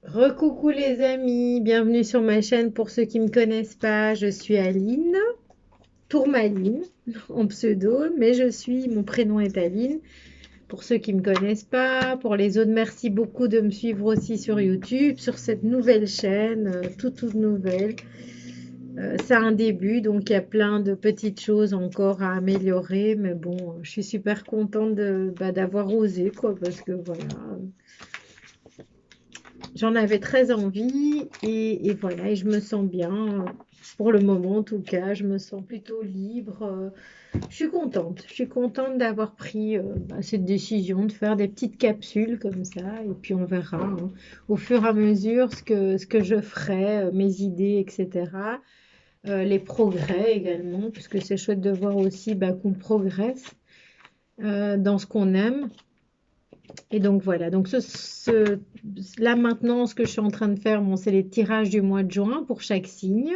Recoucou les amis, bienvenue sur ma chaîne. Pour ceux qui ne me connaissent pas, je suis Aline, Tourmaline en pseudo, mais mon prénom est Aline. Pour ceux qui ne me connaissent pas, pour les autres, merci beaucoup de me suivre aussi sur YouTube, sur cette nouvelle chaîne, toute nouvelle. C'est un début, donc il y a plein de petites choses encore à améliorer, mais bon, je suis super contente d'avoir osé, quoi, parce que voilà, j'en avais très envie et voilà, et je me sens bien. Pour le moment, en tout cas, je me sens plutôt libre. Je suis contente. Je suis contente d'avoir pris cette décision de faire des petites capsules comme ça. Et puis on verra hein, au fur et à mesure ce que je ferai, mes idées, etc. Les progrès également, puisque c'est chouette de voir aussi qu'on progresse dans ce qu'on aime. Et donc voilà, donc là maintenant, ce que je suis en train de faire, bon, c'est les tirages du mois de juin pour chaque signe.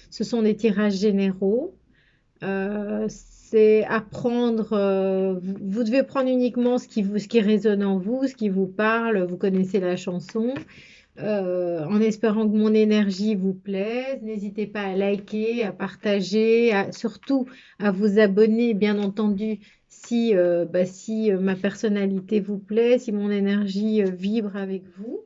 Ce sont des tirages généraux. C'est apprendre, vous devez prendre uniquement ce qui résonne en vous, ce qui vous parle, vous connaissez la chanson, en espérant que mon énergie vous plaise. N'hésitez pas à liker, à partager, surtout à vous abonner, bien entendu, si ma personnalité vous plaît, si mon énergie vibre avec vous.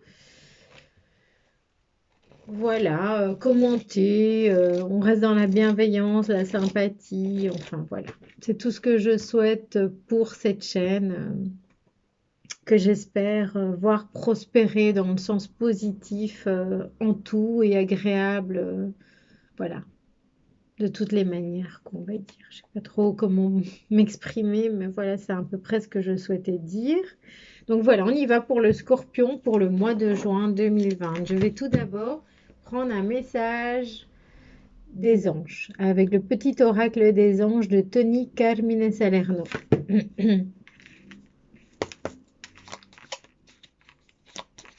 Voilà, commentez, on reste dans la bienveillance, la sympathie, enfin voilà. C'est tout ce que je souhaite pour cette chaîne, que j'espère voir prospérer dans le sens positif en tout et agréable, voilà, de toutes les manières qu'on va dire. Je sais pas trop comment m'exprimer, mais voilà, c'est à peu près ce que je souhaitais dire. Donc voilà, on y va pour le Scorpion pour le mois de juin 2020. Je vais tout d'abord prendre un message des anges avec le petit oracle des anges de Tony Carmine Salerno.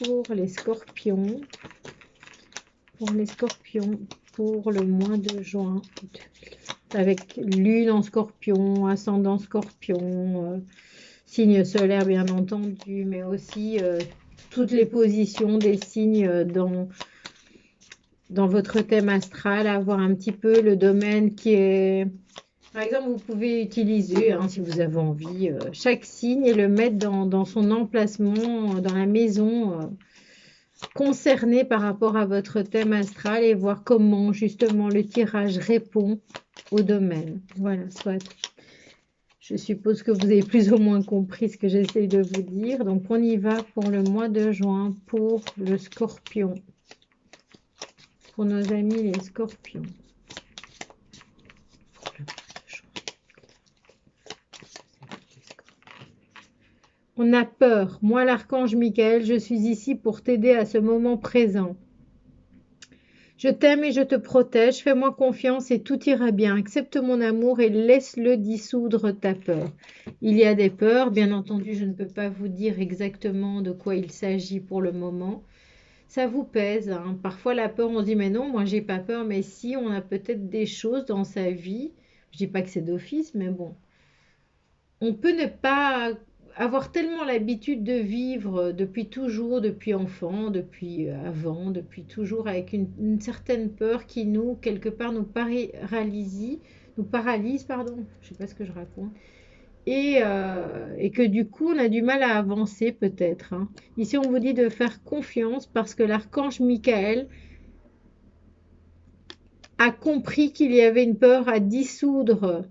Pour les scorpions, pour les scorpions, pour le mois de juin, avec lune en scorpion, ascendant scorpion, signe solaire bien entendu, mais aussi toutes les positions des signes dans votre thème astral, avoir un petit peu le domaine qui est... Par exemple, vous pouvez utiliser, hein, si vous avez envie, chaque signe et le mettre dans son emplacement, dans la maison concernée par rapport à votre thème astral et voir comment justement le tirage répond au domaine. Voilà, soit. Je suppose que vous avez plus ou moins compris ce que j'essaie de vous dire. Donc, on y va pour le mois de juin pour le scorpion. Pour nos amis les scorpions. On a peur. Moi, l'archange Michael, je suis ici pour t'aider à ce moment présent. Je t'aime et je te protège. Fais-moi confiance et tout ira bien. Accepte mon amour et laisse-le dissoudre ta peur. Il y a des peurs. Bien entendu, je ne peux pas vous dire exactement de quoi il s'agit pour le moment. Ça vous pèse, hein. Parfois, la peur, on se dit, mais non, moi, j'ai pas peur. Mais si, on a peut-être des choses dans sa vie. Je dis pas que c'est d'office, mais bon. On peut ne pas avoir tellement l'habitude de vivre depuis toujours, depuis enfant, depuis avant, depuis toujours, avec une certaine peur qui nous, quelque part, nous paralyse, pardon, je sais pas ce que je raconte, et que du coup, on a du mal à avancer peut-être, hein. Ici, on vous dit de faire confiance parce que l'archange Michael a compris qu'il y avait une peur à dissoudre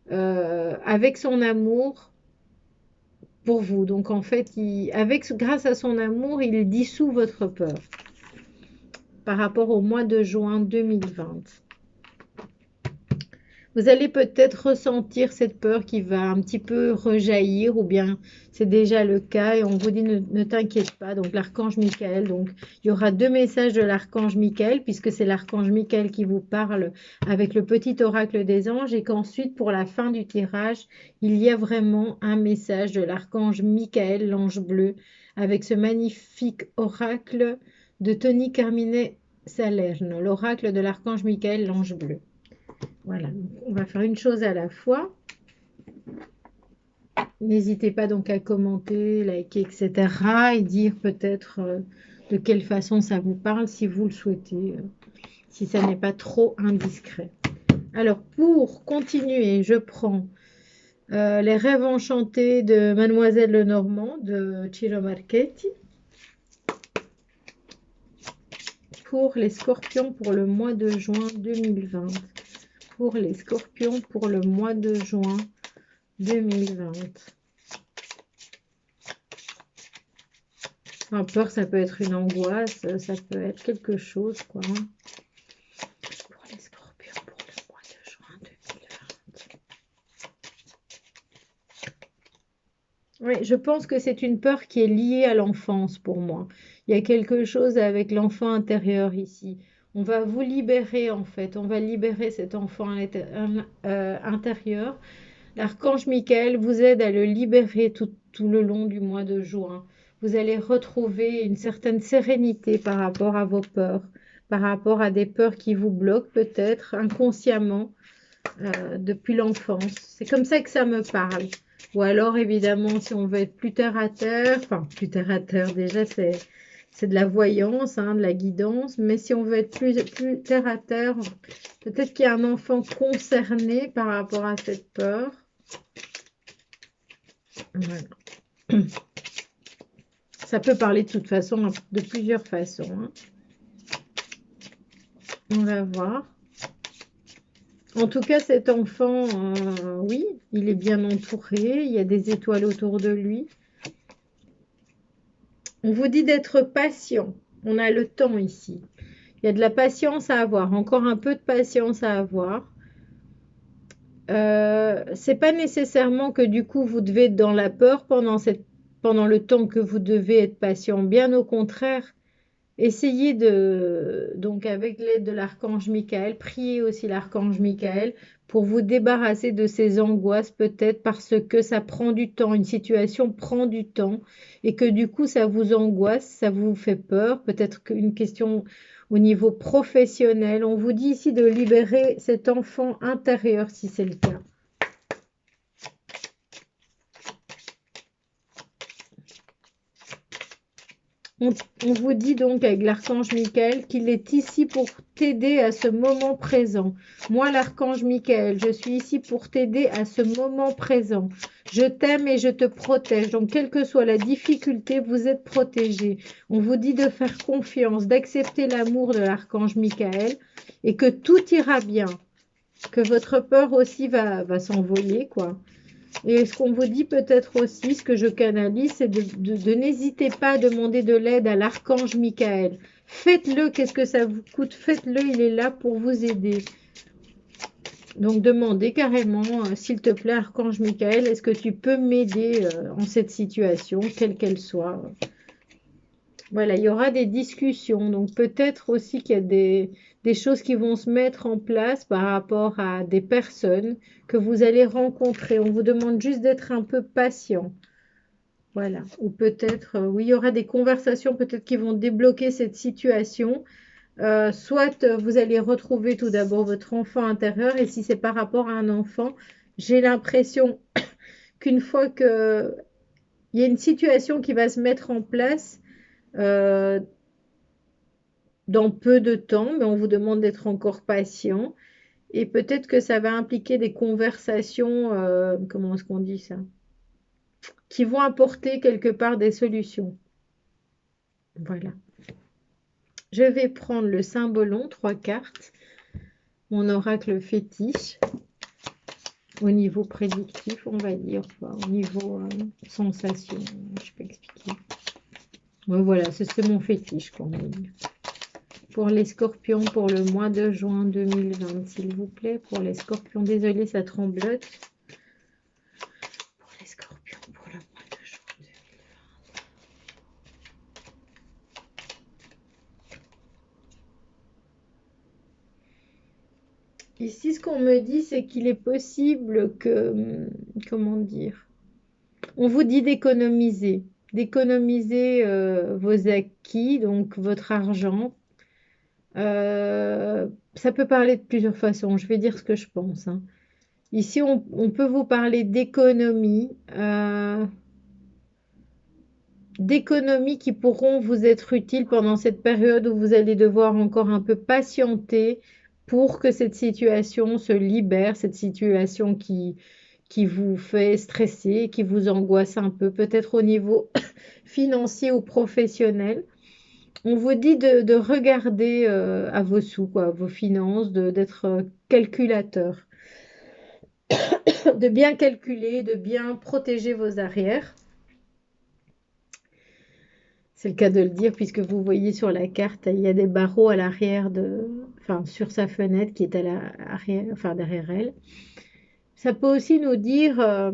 avec son amour pour vous. Donc en fait, grâce à son amour, il dissout votre peur par rapport au mois de juin 2020. Vous allez peut-être ressentir cette peur qui va un petit peu rejaillir, ou bien c'est déjà le cas, et on vous dit ne t'inquiète pas. Donc l'archange Michael, donc il y aura deux messages de l'archange Michael, puisque c'est l'archange Michael qui vous parle avec le petit oracle des anges, et qu'ensuite pour la fin du tirage, il y a vraiment un message de l'archange Michael, l'ange bleu, avec ce magnifique oracle de Tony Carmine Salerno, l'oracle de l'archange Michael, l'ange bleu. Voilà, on va faire une chose à la fois. N'hésitez pas donc à commenter, liker, etc. et dire peut-être de quelle façon ça vous parle si vous le souhaitez, si ça n'est pas trop indiscret. Alors, pour continuer, je prends Les rêves enchantés de Mademoiselle Lenormand de Ciro Marchetti pour les scorpions pour le mois de juin 2020. Pour les scorpions pour le mois de juin 2020. Un peur, ça peut être une angoisse, ça peut être quelque chose, quoi. Pour les scorpions pour le mois de juin 2020. Oui, je pense que c'est une peur qui est liée à l'enfance pour moi. Il y a quelque chose avec l'enfant intérieur ici. On va vous libérer en fait, on va libérer cet enfant intérieur. L'archange Michael vous aide à le libérer tout le long du mois de juin. Vous allez retrouver une certaine sérénité par rapport à vos peurs, par rapport à des peurs qui vous bloquent peut-être inconsciemment depuis l'enfance. C'est comme ça que ça me parle. Ou alors, évidemment, si on veut être plus terre à terre, enfin, plus terre à terre, déjà, c'est de la voyance, hein, de la guidance, mais si on veut être plus terre à terre, peut-être qu'il y a un enfant concerné par rapport à cette peur. Voilà. Ça peut parler de toute façon, de plusieurs façons, hein. On va voir. En tout cas, cet enfant, oui, il est bien entouré, il y a des étoiles autour de lui. On vous dit d'être patient. On a le temps ici. Il y a de la patience à avoir, encore un peu de patience à avoir. C'est pas nécessairement que du coup vous devez être dans la peur pendant le temps que vous devez être patient. Bien au contraire, essayez donc avec l'aide de l'archange Michael, priez aussi l'archange Michael pour vous débarrasser de ces angoisses, peut-être parce que ça prend du temps, une situation prend du temps et que du coup ça vous angoisse, ça vous fait peur, peut-être qu'une question au niveau professionnel. On vous dit ici de libérer cet enfant intérieur si c'est le cas. On vous dit donc avec l'archange Michael qu'il est ici pour t'aider à ce moment présent. Moi, l'archange Michael, je suis ici pour t'aider à ce moment présent. Je t'aime et je te protège. Donc, quelle que soit la difficulté, vous êtes protégé. On vous dit de faire confiance, d'accepter l'amour de l'archange Michael et que tout ira bien. Que votre peur aussi va s'envoler, quoi. Et ce qu'on vous dit peut-être aussi, ce que je canalise, c'est de n'hésitez pas à demander de l'aide à l'archange Michael. Faites-le, qu'est-ce que ça vous coûte? Faites-le, il est là pour vous aider. Donc demandez carrément, s'il te plaît, archange Michael, est-ce que tu peux m'aider en cette situation, quelle qu'elle soit? Voilà, il y aura des discussions. Donc peut-être aussi qu'il y a des choses qui vont se mettre en place par rapport à des personnes que vous allez rencontrer. On vous demande juste d'être un peu patient. Voilà. Ou peut-être, oui, il y aura des conversations peut-être qui vont débloquer cette situation. Soit vous allez retrouver tout d'abord votre enfant intérieur. Et si c'est par rapport à un enfant, j'ai l'impression qu'une fois que il y a une situation qui va se mettre en place, euh, dans peu de temps, mais on vous demande d'être encore patient. Et peut-être que ça va impliquer des conversations, comment est-ce qu'on dit ça, qui vont apporter quelque part des solutions. Voilà. Je vais prendre le symbolon, 3 cartes, mon oracle fétiche, au niveau prédictif, on va dire, enfin, au niveau sensation, je peux expliquer. Ouais, voilà, c'est mon fétiche, qu'on va dire. Pour les scorpions, pour le mois de juin 2020, s'il vous plaît. Pour les scorpions, désolé, ça tremblote. Pour les scorpions, pour le mois de juin 2020. Ici, ce qu'on me dit, c'est qu'il est possible que, comment dire, on vous dit d'économiser. D'économiser vos acquis, donc votre argent. Ça peut parler de plusieurs façons. Je vais dire ce que je pense, hein. Ici, on peut vous parler d'économies qui pourront vous être utiles pendant cette période où vous allez devoir encore un peu patienter pour que cette situation se libère, cette situation qui vous fait stresser, qui vous angoisse un peu, peut-être au niveau financier ou professionnel. On vous dit de regarder à vos sous, quoi, à vos finances, d'être calculateur, de bien calculer, de bien protéger vos arrières. C'est le cas de le dire puisque vous voyez sur la carte, il y a des barreaux à l'arrière enfin, sur sa fenêtre qui est à l'arrière, enfin derrière elle. Ça peut aussi nous dire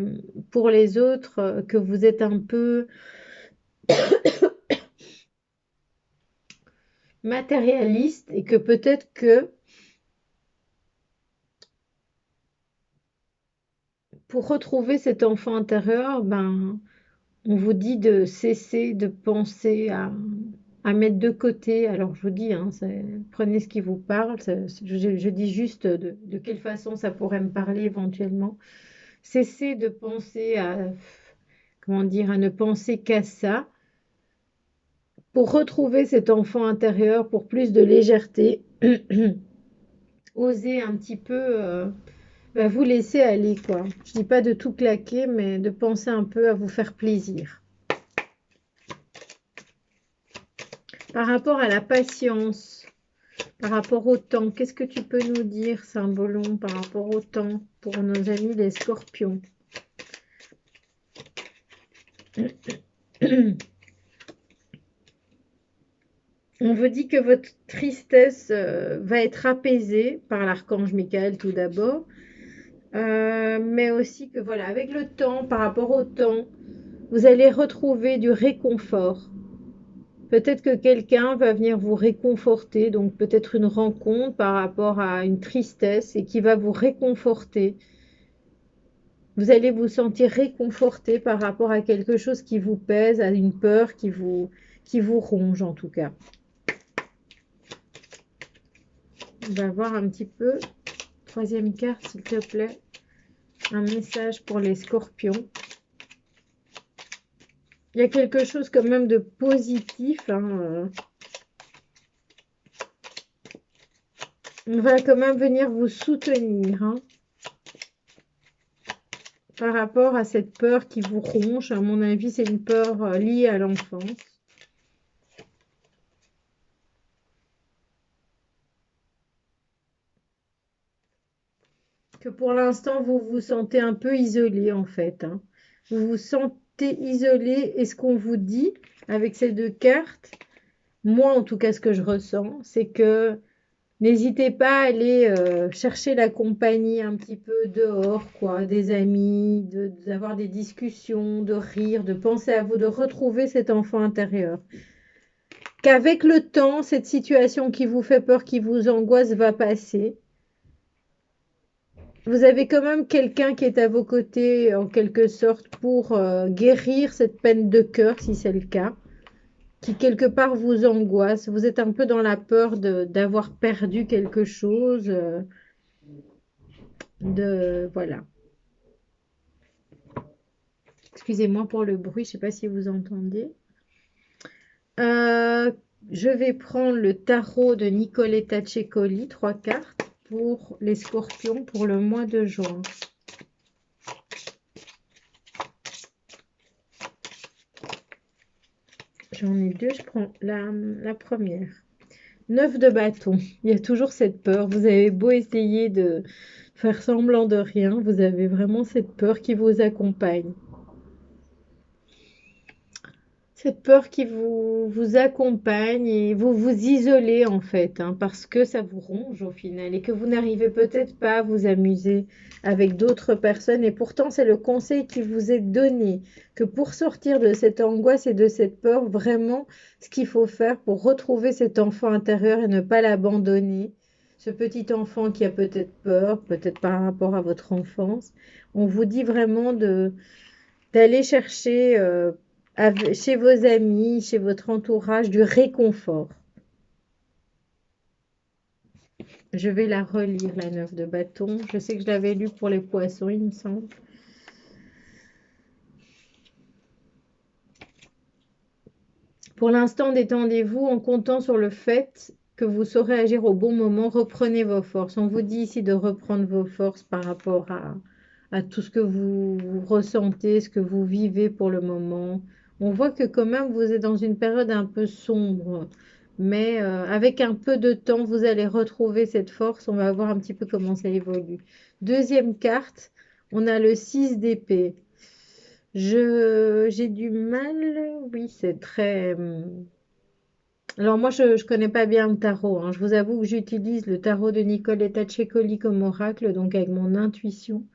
pour les autres que vous êtes un peu matérialiste et que peut-être que pour retrouver cet enfant intérieur, ben, on vous dit de cesser de penser à mettre de côté. Alors, je vous dis, hein, prenez ce qui vous parle. Je dis juste de quelle façon ça pourrait me parler éventuellement. Cessez de penser comment dire, à ne penser qu'à ça pour retrouver cet enfant intérieur, pour plus de légèreté. Osez un petit peu bah, vous laisser aller, quoi. Je dis pas de tout claquer, mais de penser un peu à vous faire plaisir. Par rapport à la patience, par rapport au temps, qu'est-ce que tu peux nous dire, Symbolon, par rapport au temps pour nos amis les scorpions? On vous dit que votre tristesse va être apaisée par l'archange Michael tout d'abord, mais aussi que voilà, avec le temps, par rapport au temps, vous allez retrouver du réconfort. Peut-être que quelqu'un va venir vous réconforter, donc peut-être une rencontre par rapport à une tristesse et qui va vous réconforter. Vous allez vous sentir réconforté par rapport à quelque chose qui vous pèse, à une peur qui vous ronge en tout cas. On va voir un petit peu. Troisième carte, s'il te plaît. Un message pour les scorpions. Il y a quelque chose quand même de positif. Hein. On va quand même venir vous soutenir. Hein, par rapport à cette peur qui vous ronge. À mon avis, c'est une peur liée à l'enfance. Que pour l'instant, vous vous sentez un peu isolé en fait. Hein. Vous vous sentez isolé et ce qu'on vous dit avec ces deux cartes, moi en tout cas ce que je ressens, c'est que n'hésitez pas à aller chercher la compagnie un petit peu dehors, quoi, des amis, d'avoir des discussions, de rire, de penser à vous, de retrouver cet enfant intérieur. Qu'avec le temps, cette situation qui vous fait peur, qui vous angoisse, va passer. Vous avez quand même quelqu'un qui est à vos côtés, en quelque sorte, pour guérir cette peine de cœur, si c'est le cas, qui quelque part vous angoisse. Vous êtes un peu dans la peur d'avoir perdu quelque chose, voilà. Excusez-moi pour le bruit, je ne sais pas si vous entendez. Euh, je vais prendre le tarot de Nicoletta Cecoli, 3 cartes, pour les scorpions pour le mois de juin. J'en ai deux, je prends la première. 9 de bâton. Il y a toujours cette peur. Vous avez beau essayer de faire semblant de rien, vous avez vraiment cette peur qui vous accompagne. Cette peur qui vous accompagne et vous vous isolez en fait, hein, parce que ça vous ronge au final et que vous n'arrivez peut-être pas à vous amuser avec d'autres personnes. Et pourtant, c'est le conseil qui vous est donné, que pour sortir de cette angoisse et de cette peur, vraiment, ce qu'il faut faire pour retrouver cet enfant intérieur et ne pas l'abandonner, ce petit enfant qui a peut-être peur, peut-être par rapport à votre enfance, on vous dit vraiment d'aller chercher chez vos amis, chez votre entourage, du réconfort. Je vais la relire, la 9 de bâton. Je sais que je l'avais lu pour les poissons, il me semble. Pour l'instant, détendez-vous en comptant sur le fait que vous saurez agir au bon moment. Reprenez vos forces. On vous dit ici de reprendre vos forces par rapport à tout ce que vous ressentez, ce que vous vivez pour le moment. On voit que quand même, vous êtes dans une période un peu sombre. Mais avec un peu de temps, vous allez retrouver cette force. On va voir un petit peu comment ça évolue. Deuxième carte, on a le 6 d'épée. J'ai du mal, oui, c'est très... Alors moi, je ne connais pas bien le tarot, hein. Je vous avoue que j'utilise le tarot de Nicoletta Cecoli comme oracle, donc avec mon intuition.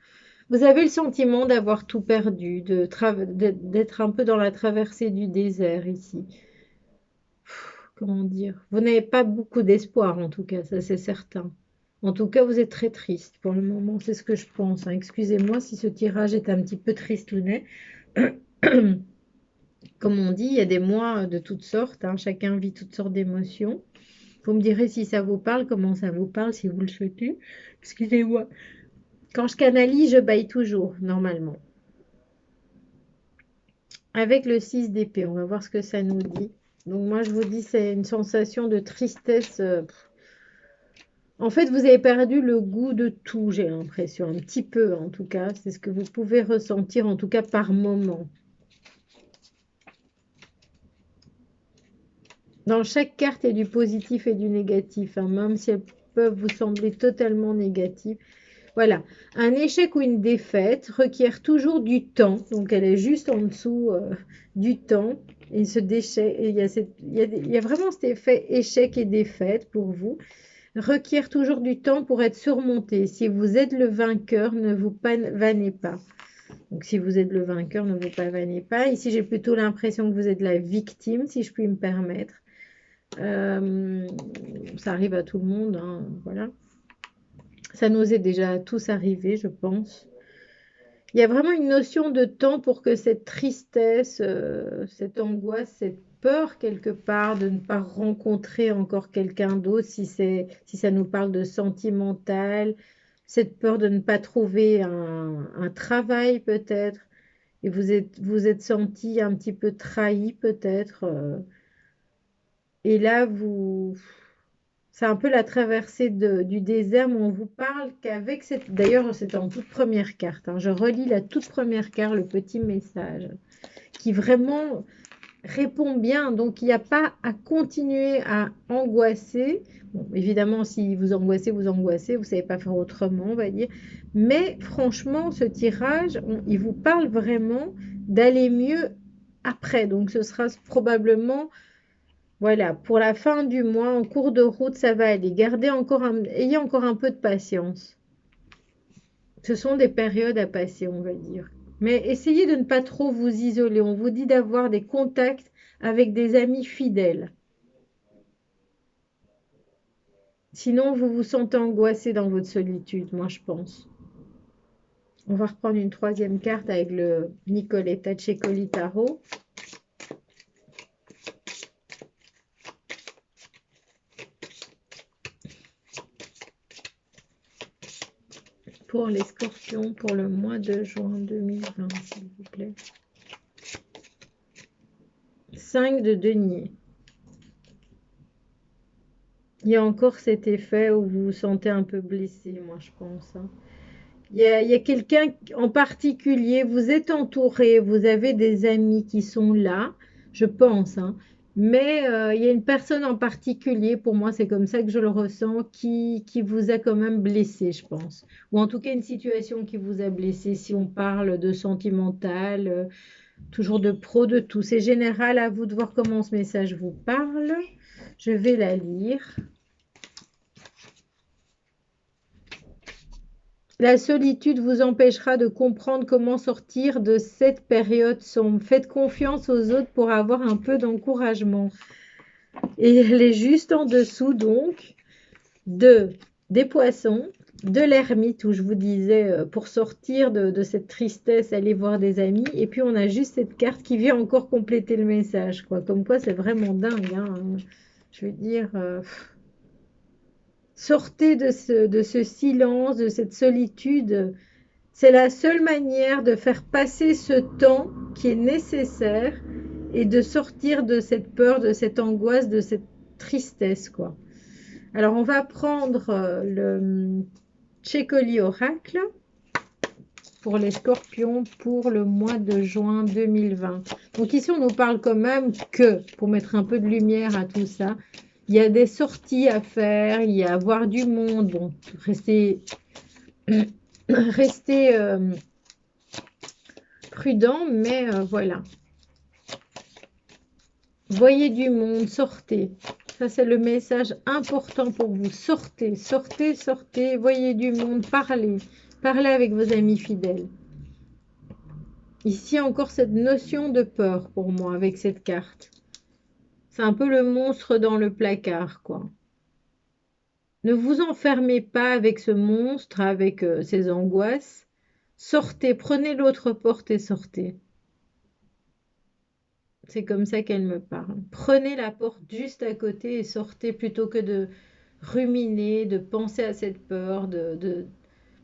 Vous avez le sentiment d'avoir tout perdu, d'être un peu dans la traversée du désert ici. Comment dire? Vous n'avez pas beaucoup d'espoir en tout cas, ça c'est certain. En tout cas, vous êtes très triste pour le moment, c'est ce que je pense, hein. Excusez-moi si ce tirage est un petit peu tristounet. Comme on dit, il y a des mois de toutes sortes, hein, chacun vit toutes sortes d'émotions. Vous me direz si ça vous parle, comment ça vous parle, si vous le souhaitez. Excusez-moi. Quand je canalise, je baille toujours, normalement. Avec le 6 d'épée, on va voir ce que ça nous dit. Donc moi, je vous dis, c'est une sensation de tristesse. En fait, vous avez perdu le goût de tout, j'ai l'impression. Un petit peu, en tout cas. C'est ce que vous pouvez ressentir, en tout cas par moment. Dans chaque carte, il y a du positif et du négatif, hein, même si elles peuvent vous sembler totalement négatives. Voilà, un échec ou une défaite requiert toujours du temps, donc elle est juste en dessous du temps. Et ce déchet, et il y a vraiment cet effet échec et défaite pour vous, requiert toujours du temps pour être surmonté. Si vous êtes le vainqueur, ne vous pavanez pas. Donc si vous êtes le vainqueur, ne vous pavanez pas. Ici, j'ai plutôt l'impression que vous êtes la victime, si je puis me permettre. Ça arrive à tout le monde, hein, voilà. Ça nous est déjà tous arrivé, je pense. Il y a vraiment une notion de temps pour que cette tristesse, cette angoisse, cette peur quelque part de ne pas rencontrer encore quelqu'un d'autre, si ça nous parle de sentimental, cette peur de ne pas trouver un travail peut-être, et vous êtes senti un petit peu trahi peut-être. Et là, c'est un peu la traversée du désert, mais on vous parle qu'avec cette... D'ailleurs, c'est en toute première carte, hein. Je relis la toute première carte, le petit message, qui vraiment répond bien. Donc, il n'y a pas à continuer à angoisser. Bon, évidemment, si vous angoissez, vous ne savez pas faire autrement, on va dire. Mais franchement, ce tirage, il vous parle vraiment d'aller mieux après. Donc, ce sera probablement... Voilà, pour la fin du mois, en cours de route, ça va aller. Ayez encore un peu de patience. Ce sont des périodes à passer, on va dire. Mais essayez de ne pas trop vous isoler. On vous dit d'avoir des contacts avec des amis fidèles. Sinon, vous vous sentez angoissé dans votre solitude, moi je pense. On va reprendre une troisième carte avec le Nicoletta Cecoli Tarot. Pour les scorpions, pour le mois de juin 2020, s'il vous plaît. 5 de denier. Il y a encore cet effet où vous vous sentez un peu blessé, moi je pense, hein. Il y a quelqu'un en particulier, vous êtes entouré, vous avez des amis qui sont là, je pense, hein. Mais il y a une personne en particulier, pour moi c'est comme ça que je le ressens, qui vous a quand même blessé, je pense. Ou en tout cas une situation qui vous a blessé, si on parle de sentimental, toujours de pro, de tout. C'est général, à vous de voir comment ce message vous parle. Je vais la lire. La solitude vous empêchera de comprendre comment sortir de cette période sombre. Faites confiance aux autres pour avoir un peu d'encouragement. Et elle est juste en dessous donc des poissons, de l'ermite où je vous disais pour sortir de cette tristesse, aller voir des amis. Et puis on a juste cette carte qui vient encore compléter le message, quoi. Comme quoi c'est vraiment dingue, hein. Je veux dire... Sortez de ce silence, de cette solitude. C'est la seule manière de faire passer ce temps qui est nécessaire et de sortir de cette peur, de cette angoisse, de cette tristesse, quoi. Alors, on va prendre le Tchécoli Oracle pour les scorpions pour le mois de juin 2020. Donc ici, on nous parle quand même que, pour mettre un peu de lumière à tout ça, il y a des sorties à faire, il y a à voir du monde. Bon, restez prudent, mais voilà. Voyez du monde, sortez. Ça, c'est le message important pour vous. Sortez, sortez, sortez, voyez du monde, parlez. Parlez avec vos amis fidèles. Ici, encore cette notion de peur pour moi avec cette carte. C'est un peu le monstre dans le placard, quoi. Ne vous enfermez pas avec ce monstre, avec ses angoisses. Sortez, prenez l'autre porte et sortez. C'est comme ça qu'elle me parle. Prenez la porte juste à côté et sortez plutôt que de ruminer, de penser à cette peur,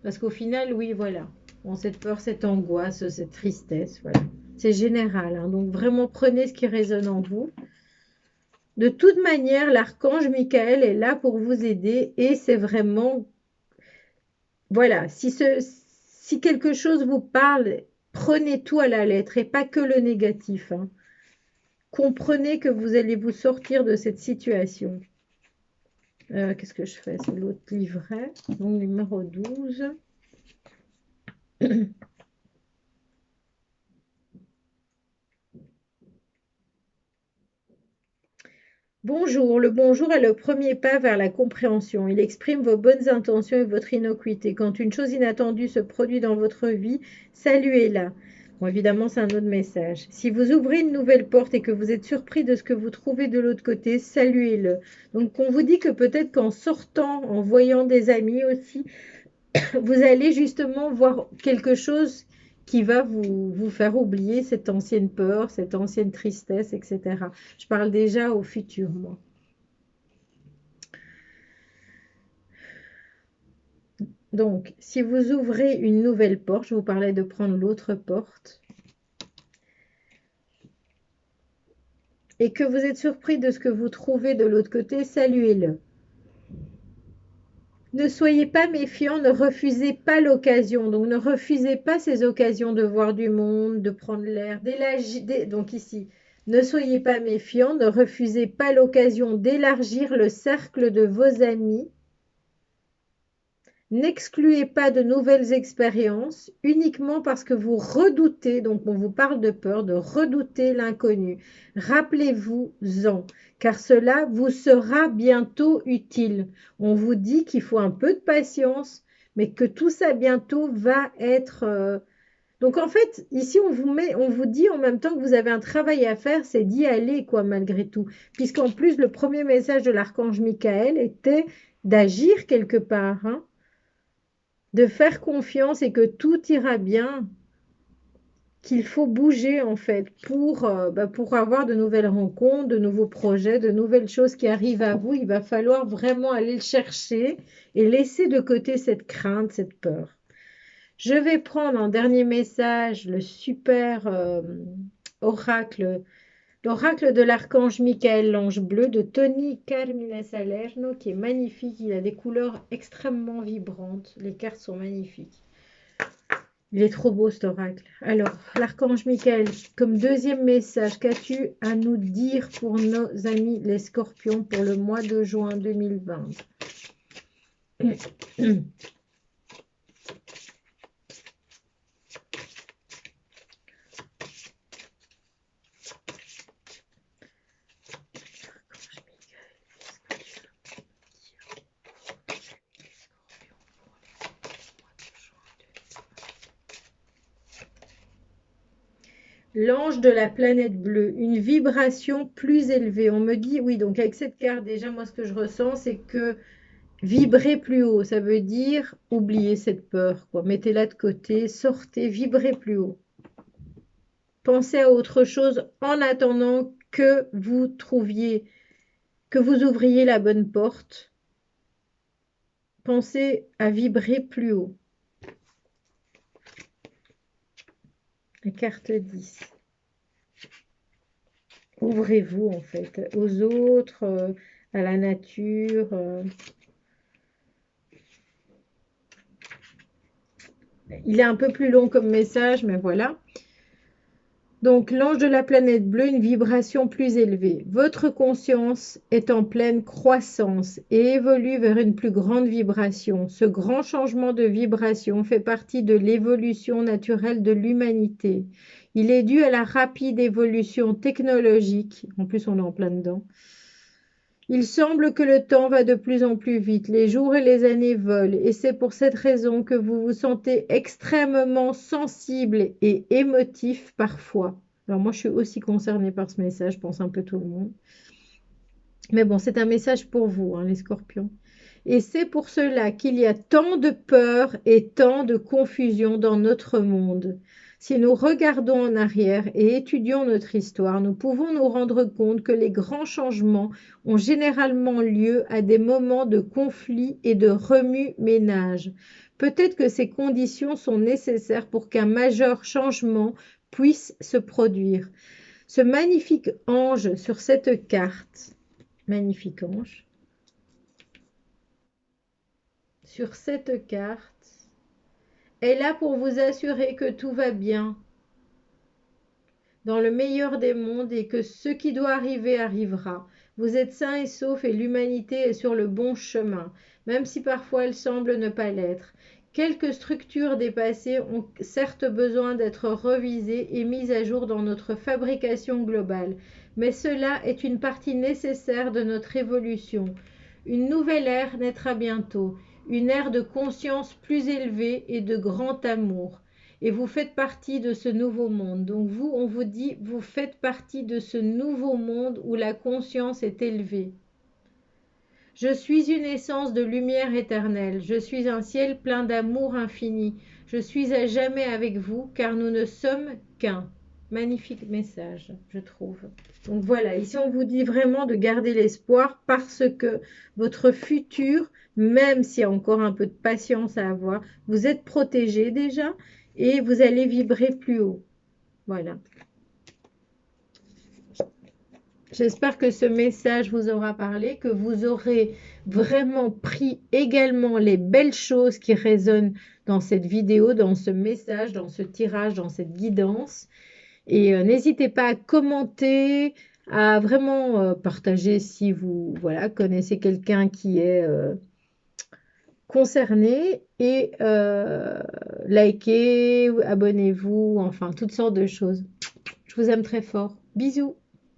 parce qu'au final, oui, voilà. Bon, cette peur, cette angoisse, cette tristesse, voilà. C'est général, hein. Donc vraiment prenez ce qui résonne en vous. De toute manière, l'archange Michael est là pour vous aider et c'est vraiment, voilà, si quelque chose vous parle, prenez tout à la lettre et pas que le négatif, hein. Comprenez que vous allez vous sortir de cette situation. Qu'est-ce que je fais? C'est l'autre livret, donc numéro 12. Bonjour, le bonjour est le premier pas vers la compréhension. Il exprime vos bonnes intentions et votre innocuité. Quand une chose inattendue se produit dans votre vie, saluez-la. Bon, évidemment, c'est un autre message. Si vous ouvrez une nouvelle porte et que vous êtes surpris de ce que vous trouvez de l'autre côté, saluez-le. Donc, on vous dit que peut-être qu'en sortant, en voyant des amis aussi, vous allez justement voir quelque chose qui va vous faire oublier cette ancienne peur, cette ancienne tristesse, etc. Je parle déjà au futur, moi. Donc, si vous ouvrez une nouvelle porte, je vous parlais de prendre l'autre porte, et que vous êtes surpris de ce que vous trouvez de l'autre côté, saluez-le. Ne soyez pas méfiant, ne refusez pas l'occasion. Donc, ne refusez pas ces occasions de voir du monde, de prendre l'air. Donc ici, ne soyez pas méfiant, ne refusez pas l'occasion d'élargir le cercle de vos amis. N'excluez pas de nouvelles expériences uniquement parce que vous redoutez, donc on vous parle de peur, de redouter l'inconnu. Rappelez-vous-en, car cela vous sera bientôt utile. On vous dit qu'il faut un peu de patience, mais que tout ça bientôt va être... Donc en fait, ici on vous dit en même temps que vous avez un travail à faire, c'est d'y aller quoi malgré tout. Puisqu'en plus le premier message de l'archange Michael était d'agir quelque part, hein, de faire confiance et que tout ira bien, qu'il faut bouger en fait pour avoir de nouvelles rencontres, de nouveaux projets, de nouvelles choses qui arrivent à vous. Il va falloir vraiment aller le chercher et laisser de côté cette crainte, cette peur. Je vais prendre en dernier message le super oracle, l'oracle de l'archange Michael, l'ange bleu de Tony Carmine Salerno, qui est magnifique. Il a des couleurs extrêmement vibrantes. Les cartes sont magnifiques. Il est trop beau cet oracle. Alors, l'archange Michael, comme deuxième message, qu'as-tu à nous dire pour nos amis les scorpions pour le mois de juin 2020? L'ange de la planète bleue, une vibration plus élevée. On me dit, oui, donc avec cette carte, déjà, moi, ce que je ressens, c'est que vibrer plus haut, ça veut dire oublier cette peur, quoi. Mettez-la de côté, sortez, vibrez plus haut. Pensez à autre chose en attendant que vous trouviez, que vous ouvriez la bonne porte. Pensez à vibrer plus haut. La carte 10. Ouvrez-vous en fait aux autres, à la nature. Il est un peu plus long comme message, mais voilà. Donc, l'ange de la planète bleue, une vibration plus élevée. Votre conscience est en pleine croissance et évolue vers une plus grande vibration. Ce grand changement de vibration fait partie de l'évolution naturelle de l'humanité. Il est dû à la rapide évolution technologique. En plus, on est en plein dedans. Il semble que le temps va de plus en plus vite, les jours et les années volent, et c'est pour cette raison que vous vous sentez extrêmement sensible et émotif parfois. Alors moi, je suis aussi concernée par ce message, je pense un peu tout le monde. Mais bon, c'est un message pour vous, hein, les scorpions. Et c'est pour cela qu'il y a tant de peur et tant de confusion dans notre monde. Si nous regardons en arrière et étudions notre histoire, nous pouvons nous rendre compte que les grands changements ont généralement lieu à des moments de conflit et de remue-ménage. Peut-être que ces conditions sont nécessaires pour qu'un majeur changement puisse se produire. Ce magnifique ange sur cette carte, magnifique ange, sur cette carte, est là pour vous assurer que tout va bien dans le meilleur des mondes et que ce qui doit arriver arrivera. Vous êtes sains et saufs et l'humanité est sur le bon chemin, même si parfois elle semble ne pas l'être. Quelques structures dépassées ont certes besoin d'être revisées et mises à jour dans notre fabrication globale, mais cela est une partie nécessaire de notre évolution. Une nouvelle ère naîtra bientôt, une ère de conscience plus élevée et de grand amour. Et vous faites partie de ce nouveau monde. Donc vous, on vous dit, vous faites partie de ce nouveau monde où la conscience est élevée. Je suis une essence de lumière éternelle. Je suis un ciel plein d'amour infini. Je suis à jamais avec vous, car nous ne sommes qu'un. Magnifique message, je trouve. Donc voilà, ici on vous dit vraiment de garder l'espoir parce que votre futur, même s'il y a encore un peu de patience à avoir, vous êtes protégé déjà et vous allez vibrer plus haut. Voilà. J'espère que ce message vous aura parlé, que vous aurez vraiment pris également les belles choses qui résonnent dans cette vidéo, dans ce message, dans ce tirage, dans cette guidance. Et n'hésitez pas à commenter, à vraiment partager si vous voilà, connaissez quelqu'un qui est concerné et likez, abonnez-vous, enfin toutes sortes de choses. Je vous aime très fort. Bisous.